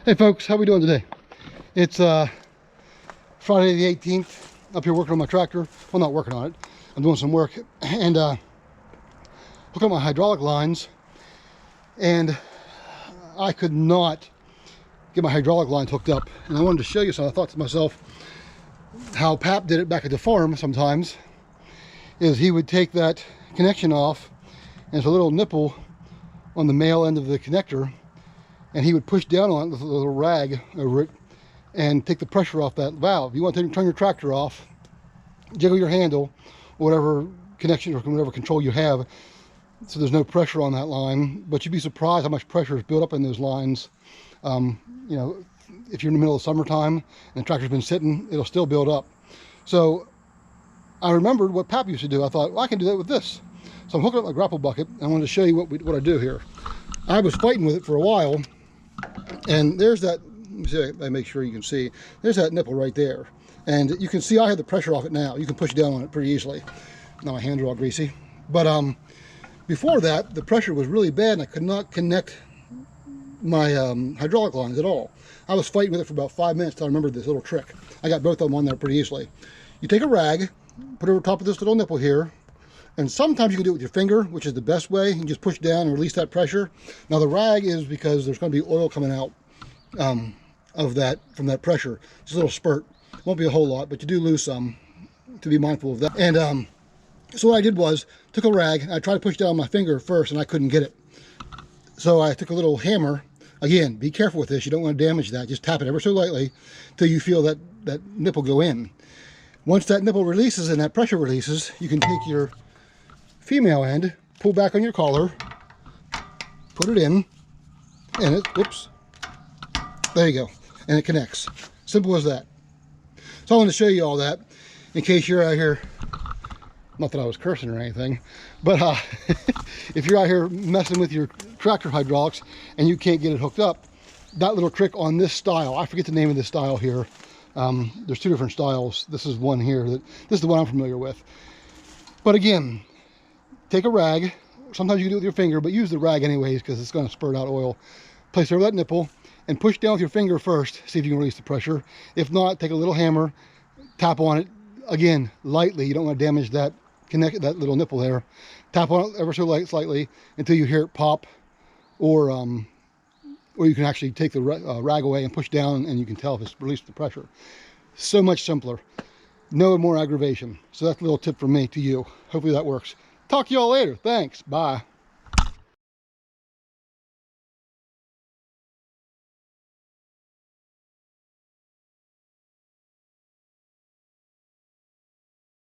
Hey folks, how we doing today? It's Friday the 18th. Up here working on my tractor. Well, not working on it. I'm doing some work and hook up my hydraulic lines, and I could not get my hydraulic lines hooked up. And I wanted to show you something. I thought to myself how Pap did it back at the farm sometimes. Is he would take that connection off, and there's a little nipple on the male end of the connector, and he would push down on it with a little rag over it and take the pressure off that valve. You want to turn your tractor off, jiggle your handle, whatever connection or whatever control you have, so there's no pressure on that line. But you'd be surprised how much pressure is built up in those lines. You know, if you're in the middle of summertime and the tractor's been sitting, it'll still build up. So I remembered what Pap used to do. I thought, well, I can do that with this. So I'm hooking up my grapple bucket, and I wanted to show you what I do here. I was fighting with it for a while, and there's that, let me see, I make sure you can see, there's that nipple right there. And you can see I have the pressure off it now. You can push down on it pretty easily. Now my hands are all greasy. But before that, the pressure was really bad, and I could not connect my hydraulic lines at all. I was fighting with it for about 5 minutes till I remembered this little trick. I got both of them on there pretty easily. You take a rag, put it over top of this little nipple here, and sometimes you can do it with your finger, which is the best way. You can just push down and release that pressure. Now the rag is because there's going to be oil coming out of that, from that pressure. Just a little spurt. Won't be a whole lot, but you do lose some, to be mindful of that. And so what I did was, took a rag, and I tried to push down my finger first, and I couldn't get it. So I took a little hammer. Again, be careful with this. You don't want to damage that. Just tap it ever so lightly till you feel that nipple go in. Once that nipple releases and that pressure releases, you can take your female end, pull back on your collar, put it in, and it, whoops, there you go, and it connects. Simple as that. So I want to show you all that in case you're out here, not that I was cursing or anything, but if you're out here messing with your tractor hydraulics and you can't get it hooked up, that little trick on this style, I forget the name of this style here. There's two different styles. This is one here. This is the one I'm familiar with. But again, take a rag. Sometimes you can do it with your finger, but use the rag anyways because it's going to spurt out oil. Place it over that nipple and push down with your finger first. See if you can release the pressure. If not, take a little hammer, tap on it again lightly. You don't want to damage that that little nipple there. Tap on it ever so slightly until you hear it pop, or you can actually take the rag away and push down, and you can tell if it's released the pressure. So much simpler. No more aggravation. So that's a little tip from me to you. Hopefully that works. Talk to y'all later. Thanks. Bye.